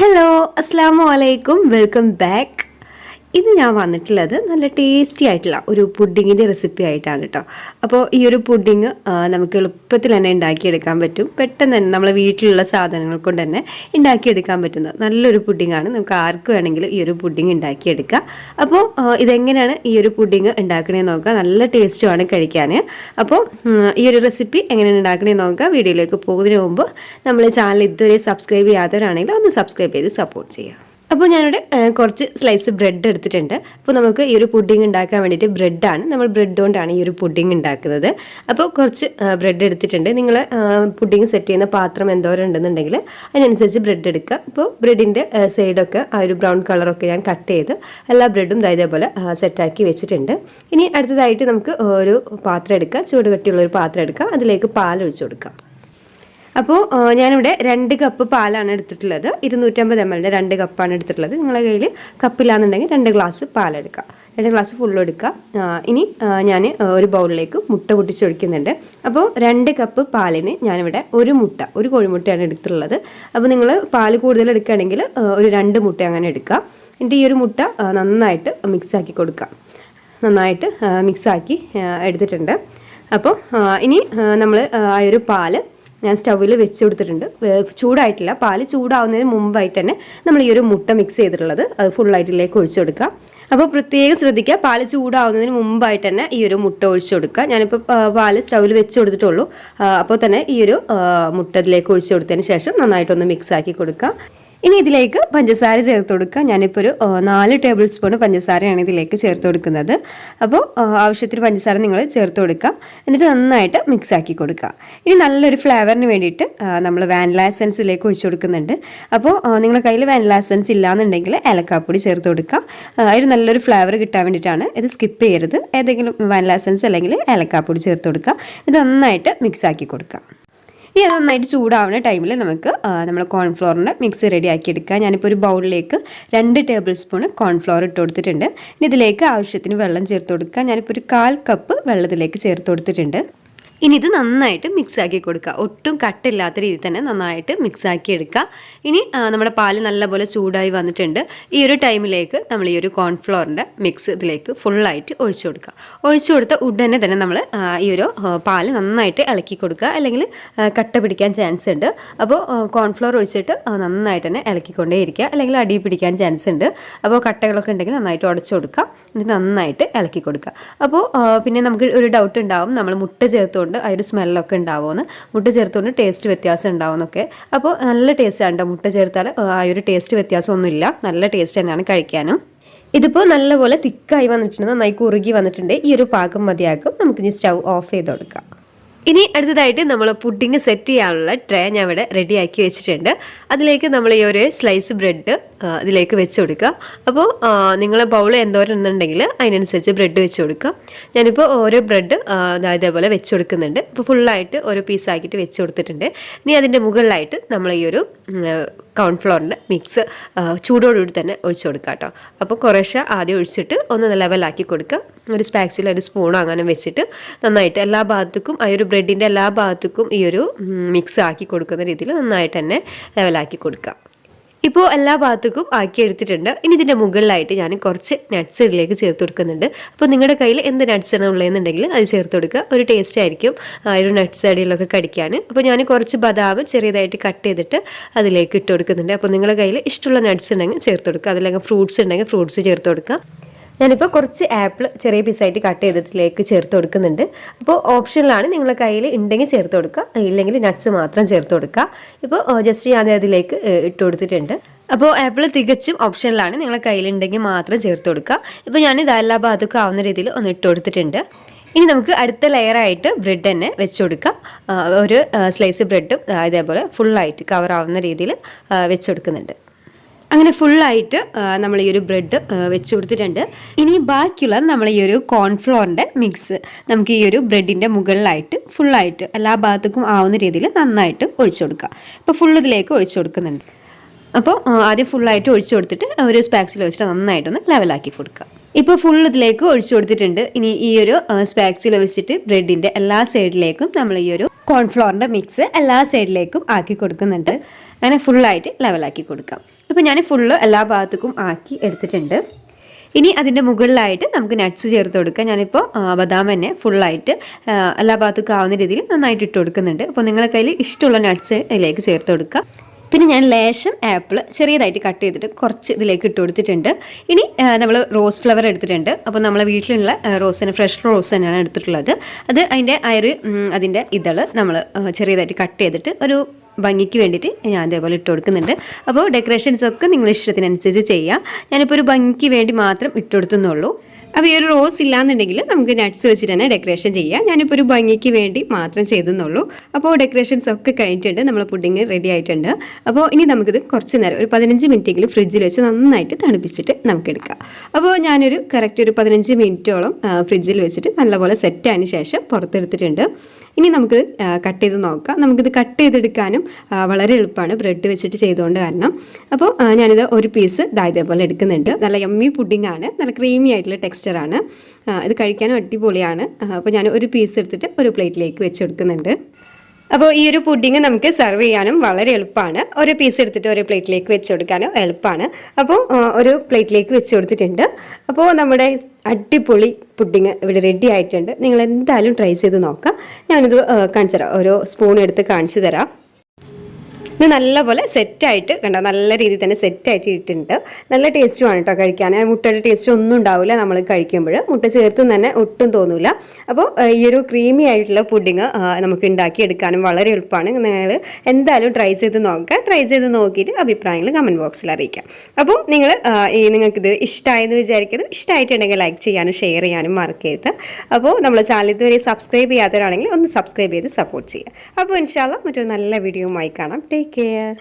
Hello അസ്സാമു അലൈക്കും welcome back. ഇന്ന് ഞാൻ വന്നിട്ടുള്ളത് നല്ല ടേസ്റ്റി ആയിട്ടുള്ള ഒരു പുഡിങ്ങിൻ്റെ റെസിപ്പി ആയിട്ടാണ് കേട്ടോ. അപ്പോൾ ഈ ഒരു പുഡിങ് നമുക്ക് എളുപ്പത്തിൽ തന്നെ ഉണ്ടാക്കിയെടുക്കാൻ പറ്റും. പെട്ടെന്ന് തന്നെ നമ്മളെ വീട്ടിലുള്ള സാധനങ്ങൾ കൊണ്ട് തന്നെ ഉണ്ടാക്കിയെടുക്കാൻ പറ്റുന്ന നല്ലൊരു പുഡിങ്ങാണ്. നമുക്ക് ആർക്ക് വേണമെങ്കിലും ഈ ഒരു പുഡിങ് ഉണ്ടാക്കിയെടുക്കാം. അപ്പോൾ ഇതെങ്ങനെയാണ് ഈ ഒരു പുഡിങ് ഉണ്ടാക്കണേന്ന് നോക്കുക. നല്ല ടേസ്റ്റുമാണ് കഴിക്കാൻ. അപ്പോൾ ഈ ഒരു റെസിപ്പി എങ്ങനെയാണ് ഉണ്ടാക്കണേന്ന് നോക്കുക. വീഡിയോയിലേക്ക് പോകുന്നതിന് മുമ്പ് നമ്മൾ ചാനൽ ഇതുവരെ സബ്സ്ക്രൈബ് ചെയ്യാത്തവരാണെങ്കിൽ ഒന്ന് സബ്സ്ക്രൈബ് ചെയ്ത് സപ്പോർട്ട് ചെയ്യുക. അപ്പോൾ ഞാനിവിടെ കുറച്ച് സ്ലൈസ് ബ്രെഡ് എടുത്തിട്ടുണ്ട്. അപ്പോൾ നമുക്ക് ഈ ഒരു പുഡിങ് ഉണ്ടാക്കാൻ വേണ്ടിയിട്ട് ബ്രെഡാണ്, നമ്മൾ ബ്രെഡ് കൊണ്ടാണ് ഈ ഒരു പുഡിങ് ഉണ്ടാക്കുന്നത്. അപ്പോൾ കുറച്ച് ബ്രെഡ് എടുത്തിട്ടുണ്ട്. നിങ്ങൾ പുഡിങ് സെറ്റ് ചെയ്യുന്ന പാത്രം എന്തോരം ഉണ്ടെന്നുണ്ടെങ്കിൽ അതിനനുസരിച്ച് ബ്രെഡ് എടുക്കുക. അപ്പോൾ ബ്രെഡിൻ്റെ സൈഡൊക്കെ ആ ഒരു ബ്രൗൺ കളറൊക്കെ ഞാൻ കട്ട് ചെയ്ത് എല്ലാ ബ്രെഡും ഇതേപോലെ സെറ്റാക്കി വെച്ചിട്ടുണ്ട്. ഇനി അടുത്തതായിട്ട് നമുക്ക് ഒരു പാത്രം എടുക്കുക, ചൂട് കട്ടിയുള്ളൊരു പാത്രം എടുക്കുക, അതിലേക്ക് പാൽ ഒഴിച്ചു കൊടുക്കുക. അപ്പോൾ ഞാനിവിടെ 2 കപ്പ് പാലാണ് എടുത്തിട്ടുള്ളത്. 250 ml 2 കപ്പാണ് എടുത്തിട്ടുള്ളത്. നിങ്ങളുടെ കയ്യിൽ കപ്പില്ലാന്നുണ്ടെങ്കിൽ 2 ഗ്ലാസ് പാലെടുക്കുക, 2 ഗ്ലാസ് ഫുള്ളും എടുക്കുക. ഇനി ഞാൻ ഒരു ബൗളിലേക്ക് മുട്ട പൊട്ടിച്ചൊഴിക്കുന്നുണ്ട്. അപ്പോൾ 2 കപ്പ് പാലിന് ഞാനിവിടെ ഒരു കോഴിമുട്ടയാണ് എടുത്തിട്ടുള്ളത്. അപ്പോൾ നിങ്ങൾ പാൽ കൂടുതൽ എടുക്കുകയാണെങ്കിൽ ഒരു 2 മുട്ട അങ്ങനെ എടുക്കുക. എന്നിട്ട് ഈ ഒരു മുട്ട നന്നായിട്ട് മിക്സാക്കി കൊടുക്കുക. നന്നായിട്ട് മിക്സാക്കി എടുത്തിട്ടുണ്ട്. അപ്പോൾ ഇനി നമ്മൾ ആ ഒരു പാല് ഞാൻ സ്റ്റൗവിൽ വെച്ച് കൊടുത്തിട്ടുണ്ട്. ചൂടായിട്ടില്ല, പാല് ചൂടാവുന്നതിന് മുമ്പായിട്ട് തന്നെ നമ്മൾ ഈ ഒരു മുട്ട മിക്സ് ചെയ്തിട്ടുള്ളത് അത് ഫുള്ളായിട്ടിലേക്ക് ഒഴിച്ചു കൊടുക്കുക. അപ്പോൾ പ്രത്യേകം ശ്രദ്ധിക്കുക, പാല് ചൂടാവുന്നതിന് മുമ്പായിട്ട് തന്നെ ഈ ഒരു മുട്ട ഒഴിച്ചു കൊടുക്കുക. ഞാനിപ്പോൾ പാല് സ്റ്റൗവിൽ വെച്ച് കൊടുത്തിട്ടുള്ളൂ. അപ്പോൾ തന്നെ ഈ ഒരു മുട്ട ഇതിലേക്ക് ഒഴിച്ചു കൊടുത്തതിന് ശേഷം നന്നായിട്ടൊന്ന് മിക്സ് ആക്കി കൊടുക്കുക. ഇനി ഇതിലേക്ക് പഞ്ചസാര ചേർത്ത് കൊടുക്കുക. ഞാനിപ്പോൾ ഒരു 4 ടേബിൾ സ്പൂൺ പഞ്ചസാരയാണ് ഇതിലേക്ക് ചേർത്ത് കൊടുക്കുന്നത്. അപ്പോൾ ആവശ്യത്തിന് പഞ്ചസാര നിങ്ങൾ ചേർത്ത് കൊടുക്കുക. എന്നിട്ട് നന്നായിട്ട് മിക്സ് ആക്കി കൊടുക്കുക. ഇനി നല്ലൊരു ഫ്ലേവറിന് വേണ്ടിയിട്ട് നമ്മൾ വാനില എസൻസ് ഇതിലേക്ക് ഒഴിച്ചു കൊടുക്കുന്നുണ്ട്. അപ്പോൾ നിങ്ങളുടെ കയ്യിൽ വാനില എസൻസ് ഇല്ലാന്നുണ്ടെങ്കിൽ ഏലക്കാപ്പൊടി ചേർത്ത് കൊടുക്കുക. അതിന് നല്ലൊരു ഫ്ലേവർ കിട്ടാൻ വേണ്ടിയിട്ടാണ്. ഇത് സ്കിപ്പ് ചെയ്യരുത്. ഏതെങ്കിലും വാനില എസൻസ് അല്ലെങ്കിൽ ഏലക്കാപ്പൊടി ചേർത്ത് കൊടുക്കുക. ഇത് നന്നായിട്ട് മിക്സ് ആക്കി കൊടുക്കുക. ഇനി അത് നന്നായിട്ട് ചൂടാവുന്ന ടൈമിൽ നമുക്ക് നമ്മൾ കോൺഫ്ലോറിൻ്റെ മിക്സ് റെഡി ആക്കി എടുക്കുക. ഞാനിപ്പോൾ ഒരു ബൗളിലേക്ക് 2 ടേബിൾ സ്പൂൺ കോൺഫ്ലോർ ഇട്ട് കൊടുത്തിട്ടുണ്ട്. ഇനി ഇതിലേക്ക് ആവശ്യത്തിന് വെള്ളം ചേർത്ത് കൊടുക്കുക. ഞാനിപ്പോൾ ഒരു 1/4 കപ്പ് വെള്ളത്തിലേക്ക് ചേർത്ത് കൊടുത്തിട്ടുണ്ട്. ഇനി ഇത് നന്നായിട്ട് മിക്സ് ആക്കി കൊടുക്കുക. ഒട്ടും കട്ടില്ലാത്ത രീതിയിൽ തന്നെ നന്നായിട്ട് മിക്സ് ആക്കി എടുക്കുക. ഇനി നമ്മുടെ പാല് നല്ലപോലെ ചൂടായി വന്നിട്ടുണ്ട്. ഈ ഒരു ടൈമിലേക്ക് നമ്മൾ ഈ ഒരു കോൺഫ്ലോറിൻ്റെ മിക്സ് ഇതിലേക്ക് ഫുള്ളായിട്ട് ഒഴിച്ചു കൊടുക്കുക. ഒഴിച്ചു കൊടുത്ത ഉടനെ തന്നെ നമ്മൾ ഈ ഒരു പാല് നന്നായിട്ട് ഇളക്കി കൊടുക്കുക, അല്ലെങ്കിൽ കട്ട പിടിക്കാൻ ചാൻസ് ഉണ്ട്. അപ്പോൾ കോൺഫ്ലോർ ഒഴിച്ചിട്ട് നന്നായിട്ട് തന്നെ ഇളക്കിക്കൊണ്ടേ ഇരിക്കുക, അല്ലെങ്കിൽ അടി പിടിക്കാൻ ചാൻസ് ഉണ്ട്. അപ്പോൾ കട്ടകളൊക്കെ ഉണ്ടെങ്കിൽ നന്നായിട്ട് ഉടച്ചു കൊടുക്കുക. എന്നിട്ട് നന്നായിട്ട് ഇളക്കി കൊടുക്കുക. അപ്പോൾ പിന്നെ നമുക്ക് ഒരു ഡൗട്ട് ഉണ്ടാവും, നമ്മൾ മുട്ട ചേർത്തുകൊണ്ട് ആ ഒരു സ്മെല്ലൊക്കെ ഉണ്ടാവുമെന്ന്. മുട്ട ചേർത്തുകൊണ്ട് ടേസ്റ്റ് വ്യത്യാസം ഉണ്ടാവുമെന്നൊക്കെ. അപ്പോൾ നല്ല ടേസ്റ്റാണ് കേട്ടോ. മുട്ട ചേർത്താൽ ആ ഒരു ടേസ്റ്റ് വ്യത്യാസമൊന്നുമില്ല, നല്ല ടേസ്റ്റ് തന്നെയാണ് കഴിക്കാനും. ഇതിപ്പോൾ നല്ലപോലെ തിക്കായി വന്നിട്ടുണ്ട്, നന്നായി കുറുകി വന്നിട്ടുണ്ട്. ഈ ഒരു പാകം മതിയാക്കും. നമുക്കിനി സ്റ്റൗ ഓഫ് ചെയ്ത് കൊടുക്കാം. ഇനി അടുത്തതായിട്ട് നമ്മൾ പുഡിങ് സെറ്റ് ചെയ്യാനുള്ള ട്രേ ഞാൻ ഇവിടെ റെഡിയാക്കി വെച്ചിട്ടുണ്ട്. അതിലേക്ക് നമ്മൾ ഈ ഒരു സ്ലൈസ് ബ്രെഡ് ഇതിലേക്ക് വെച്ച് കൊടുക്കുക. അപ്പോൾ നിങ്ങളെ ബൗൾ എന്തോരം എന്നുണ്ടെങ്കിൽ അതിനനുസരിച്ച് ബ്രെഡ് വെച്ച് കൊടുക്കുക. ഞാനിപ്പോൾ ഓരോ ബ്രെഡ് ഇതേപോലെ വെച്ച് കൊടുക്കുന്നുണ്ട്. ഇപ്പോൾ ഫുള്ളായിട്ട് ഓരോ പീസാക്കിയിട്ട് വെച്ച് കൊടുത്തിട്ടുണ്ട്. ഇനി അതിൻ്റെ മുകളിലായിട്ട് നമ്മൾ ഈ ഒരു കോൺഫ്ലോറിൻ്റെ മിക്സ് ചൂടോടുകൂടി തന്നെ ഒഴിച്ചു കൊടുക്കുക കേട്ടോ. അപ്പോൾ കുറേശ്ശെ ആദ്യം ഒഴിച്ചിട്ട് ഒന്ന് ലെവലാക്കി കൊടുക്കുക. ഒരു സ്പാക്സിലോ ഒരു സ്പൂണോ അങ്ങനെ വെച്ചിട്ട് നന്നായിട്ട് എല്ലാ ഭാഗത്തേക്കും ആ ഒരു ബ്രെഡിൻ്റെ എല്ലാ ഭാഗത്തേക്കും ഈ ഒരു മിക്സ് ആക്കി കൊടുക്കുന്ന രീതിയിൽ നന്നായിട്ട് തന്നെ ലെവലാക്കി കൊടുക്കുക. ഇപ്പോൾ എല്ലാ ഭാഗത്തേക്കും ആക്കി എടുത്തിട്ടുണ്ട്. ഇനി ഇതിൻ്റെ മുകളിലായിട്ട് ഞാൻ കുറച്ച് നട്ട്സ് ഇതിലേക്ക് ചേർത്ത് കൊടുക്കുന്നുണ്ട്. അപ്പോൾ നിങ്ങളുടെ കയ്യിൽ എന്ത് നട്ട്സാണ് ഉള്ളതെന്നുണ്ടെങ്കിൽ അത് ചേർത്ത് കൊടുക്കുക. ഒരു ടേസ്റ്റ് ആയിരിക്കും ആ ഒരു നട്ട്സ് അടിയിലൊക്കെ കടിക്കാൻ. അപ്പോൾ ഞാൻ കുറച്ച് ബദാം ചെറിയതായിട്ട് കട്ട് ചെയ്തിട്ട് അതിലേക്ക് ഇട്ട് കൊടുക്കുന്നുണ്ട്. അപ്പോൾ നിങ്ങളുടെ കയ്യിൽ ഇഷ്ടമുള്ള നട്ട്സ് ഉണ്ടെങ്കിൽ ചേർത്ത് കൊടുക്കുക. അതിലേക്ക് ഫ്രൂട്ട്സ് ഉണ്ടെങ്കിൽ ഫ്രൂട്ട്സ് ചേർത്ത് കൊടുക്കുക. ഞാനിപ്പോൾ കുറച്ച് ആപ്പിൾ ചെറിയ പീസായിട്ട് കട്ട് ചെയ്തതിലേക്ക് ചേർത്ത് കൊടുക്കുന്നുണ്ട്. അപ്പോൾ ഓപ്ഷനിലാണ്, നിങ്ങളുടെ കയ്യിൽ ഉണ്ടെങ്കിൽ ചേർത്ത് കൊടുക്കുക, ഇല്ലെങ്കിൽ നട്ട്സ് മാത്രം ചേർത്ത് കൊടുക്കുക. ഇപ്പോൾ ജസ്റ്റ് ഞാൻ അതിലേക്ക് ഇട്ട് കൊടുത്തിട്ടുണ്ട്. അപ്പോൾ ആപ്പിൾ തികച്ചും ഓപ്ഷനിലാണ്, നിങ്ങളുടെ കയ്യിലുണ്ടെങ്കിൽ മാത്രം ചേർത്ത് കൊടുക്കുക. ഇപ്പോൾ ഞാൻ ഇത് എല്ലാ ഭാഗത്തേക്കും ആവുന്ന രീതിയിൽ ഒന്ന് ഇട്ട് കൊടുത്തിട്ടുണ്ട്. ഇനി നമുക്ക് അടുത്ത ലെയറായിട്ട് ബ്രെഡ് തന്നെ വെച്ച് കൊടുക്കാം. ഒരു സ്ലൈസ് ബ്രെഡും ഇതേപോലെ ഫുള്ളായിട്ട് കവർ ആവുന്ന രീതിയിൽ വെച്ച് കൊടുക്കുന്നുണ്ട്. അങ്ങനെ ഫുള്ളായിട്ട് നമ്മൾ ഈ ഒരു ബ്രെഡ് വെച്ച് കൊടുത്തിട്ടുണ്ട്. ഇനി ബാക്കിയുള്ള നമ്മൾ ഈ ഒരു കോൺഫ്ലോറിൻ്റെ മിക്സ് നമുക്ക് ഈ ഒരു ബ്രെഡിൻ്റെ മുകളിലായിട്ട് ഫുള്ളായിട്ട് എല്ലാ ഭാഗത്തേക്കും ആവുന്ന രീതിയിൽ നന്നായിട്ട് ഒഴിച്ചു കൊടുക്കുക. ഇപ്പോൾ ഫുൾ ഇതിലേക്ക് ഒഴിച്ചു കൊടുക്കുന്നുണ്ട്. അപ്പോൾ ആദ്യം ഫുള്ളായിട്ട് ഒഴിച്ചു കൊടുത്തിട്ട് ഒരു സ്പാക്സിൽ വെച്ചിട്ട് നന്നായിട്ടൊന്ന് ലെവലാക്കി കൊടുക്കുക. ഇപ്പോൾ ഫുൾ ഇതിലേക്ക് ഒഴിച്ചു കൊടുത്തിട്ടുണ്ട്. ഇനി ഈ ഒരു സ്പാക്സിൽ വെച്ചിട്ട് ബ്രെഡിൻ്റെ എല്ലാ സൈഡിലേക്കും നമ്മൾ ഈ ഒരു കോൺഫ്ലോറിൻ്റെ മിക്സ് എല്ലാ സൈഡിലേക്കും ആക്കി കൊടുക്കുന്നുണ്ട്. അങ്ങനെ ഫുള്ളായിട്ട് ലെവലാക്കി കൊടുക്കാം. അപ്പോൾ ഞാൻ ഫുള്ള് എല്ലാ ഭാഗത്തേക്കും ആക്കി എടുത്തിട്ടുണ്ട്. ഇനി അതിൻ്റെ മുകളിലായിട്ട് നമുക്ക് നട്ട്സ് ചേർത്ത് കൊടുക്കാം. ഞാനിപ്പോൾ ബദാം തന്നെ ഫുള്ളായിട്ട് എല്ലാ ഭാഗത്തേക്കും ആവുന്ന രീതിയിൽ നന്നായിട്ട് ഇട്ട് കൊടുക്കുന്നുണ്ട്. അപ്പോൾ നിങ്ങളുടെ കയ്യിൽ ഇഷ്ടമുള്ള നട്ട്സ് ഇതിലേക്ക് ചേർത്ത് കൊടുക്കുക. പിന്നെ ഞാൻ ലേശം ആപ്പിൾ ചെറിയതായിട്ട് കട്ട് ചെയ്തിട്ട് കുറച്ച് ഇതിലേക്ക് ഇട്ട് കൊടുത്തിട്ടുണ്ട്. ഇനി നമ്മൾ റോസ് ഫ്ലവർ എടുത്തിട്ടുണ്ട്. അപ്പോൾ നമ്മളെ വീട്ടിലുള്ള റോസിന് ഫ്രഷ് റോസ് തന്നെയാണ് എടുത്തിട്ടുള്ളത്. അത് അതിൻ്റെ ഇതൾ നമ്മൾ ചെറിയതായിട്ട് കട്ട് ചെയ്തിട്ട് ഒരു ഭംഗിക്ക് വേണ്ടിയിട്ട് ഞാൻ അതേപോലെ ഇട്ട് കൊടുക്കുന്നുണ്ട്. അപ്പോൾ ഡെക്കറേഷൻസൊക്കെ നിങ്ങളുടെ ഇഷ്ടത്തിനനുസരിച്ച് ചെയ്യാം. ഞാനിപ്പോൾ ഒരു ഭംഗിക്ക് വേണ്ടി മാത്രം ഇട്ട് കൊടുത്തുന്നുള്ളൂ. അപ്പോൾ ഈ ഒരു റോസ് ഇല്ലാന്നുണ്ടെങ്കിൽ നമുക്ക് നട്ട്സ് വെച്ചിട്ട് തന്നെ ഡെക്കറേഷൻ ചെയ്യാം. ഞാനിപ്പോൾ ഒരു ഭംഗിക്ക് വേണ്ടി മാത്രം ചെയ്തെന്നുള്ളൂ. അപ്പോൾ ഡെക്കറേഷൻസ് ഒക്കെ കഴിഞ്ഞിട്ടുണ്ട്, നമ്മൾ പുഡിങ് റെഡി ആയിട്ടുണ്ട്. അപ്പോൾ ഇനി നമുക്കിത് കുറച്ച് നേരം ഒരു 15 മിനിറ്റെങ്കിലും ഫ്രിഡ്ജിൽ വെച്ച് നന്നായിട്ട് തണുപ്പിച്ചിട്ട് നമുക്കെടുക്കാം. അപ്പോൾ ഞാനൊരു കറക്റ്റ് ഒരു 15 മിനിറ്റോളം ഫ്രിഡ്ജിൽ വെച്ചിട്ട് നല്ലപോലെ സെറ്റായതിന് ശേഷം പുറത്തെടുത്തിട്ടുണ്ട്. ഇനി നമുക്ക് കട്ട് ചെയ്ത് നോക്കാം. നമുക്കിത് കട്ട് ചെയ്തെടുക്കാനും വളരെ എളുപ്പമാണ് ബ്രെഡ് വെച്ചിട്ട് ചെയ്തുകൊണ്ട് കാരണം. അപ്പോൾ ഞാനിത് ഒരു പീസ് ഇതേപോലെ എടുക്കുന്നുണ്ട്. നല്ല യമ്മി പുഡിങ്ങാണ്, നല്ല ക്രീമി ആയിട്ടുള്ള ടെക്സ്ചറാണ്. ഇത് കഴിക്കാനും അടിപൊളിയാണ്. അപ്പോൾ ഞാൻ ഒരു പീസ് എടുത്തിട്ട് ഒരു പ്ലേറ്റിലേക്ക് വെച്ച് കൊടുക്കുന്നുണ്ട്. അപ്പോൾ ഈ ഒരു പുഡിങ് നമുക്ക് സെർവ് ചെയ്യാനും വളരെ എളുപ്പമാണ്. ഒരു പീസ് എടുത്തിട്ട് ഒരു പ്ലേറ്റിലേക്ക് വെച്ച് കൊടുക്കാനും എളുപ്പമാണ്. അപ്പോൾ ഒരു പ്ലേറ്റിലേക്ക് വെച്ച് കൊടുത്തിട്ടുണ്ട്. അപ്പോൾ നമ്മുടെ അടിപൊളി പുഡിങ് ഇവിടെ റെഡി ആയിട്ടുണ്ട്. നിങ്ങൾ എന്തായാലും ട്രൈ ചെയ്ത് നോക്കാം. ഞാനിത് കാണിച്ചു തരാം, ഒരു സ്പൂൺ എടുത്ത് കാണിച്ചു തരാം. ഇത് നല്ലപോലെ സെറ്റായിട്ട് കണ്ടോ, നല്ല രീതിയിൽ തന്നെ സെറ്റായിട്ട് ഇട്ടിട്ടുണ്ട്. നല്ല ടേസ്റ്റുമാണ് കേട്ടോ കഴിക്കാൻ. മുട്ടയുടെ ടേസ്റ്റ് ഒന്നും ഉണ്ടാവില്ല നമ്മൾ കഴിക്കുമ്പോൾ, മുട്ട ചേർത്ത് തന്നെ ഒട്ടും തോന്നില്ല. അപ്പോൾ ഈ ഒരു ക്രീമി ആയിട്ടുള്ള പുഡിങ് നമുക്ക് ഉണ്ടാക്കിയെടുക്കാനും വളരെ എളുപ്പമാണ്. നിങ്ങൾ എന്തായാലും ട്രൈ ചെയ്ത് നോക്കുക. ട്രൈ ചെയ്ത് നോക്കിയിട്ട് അഭിപ്രായങ്ങൾ കമൻറ്റ് ബോക്സിൽ അറിയിക്കാം. അപ്പോൾ നിങ്ങൾക്കിത് ഇഷ്ടമായെന്ന് വിചാരിക്കുന്നത്, ഇഷ്ടമായിട്ടുണ്ടെങ്കിൽ ലൈക്ക് ചെയ്യാനും ഷെയർ ചെയ്യാനും മറക്കരുത്. അപ്പോൾ നമ്മൾ ചാനൽ ഇതുവരെ സബ്സ്ക്രൈബ് ചെയ്യാത്തവരാണെങ്കിൽ ഒന്ന് സബ്സ്ക്രൈബ് ചെയ്ത് സപ്പോർട്ട് ചെയ്യുക. അപ്പോൾ ഇൻഷാ അല്ലാഹ് മറ്റൊരു നല്ല വീഡിയോയുമായി കാണാം. Take care.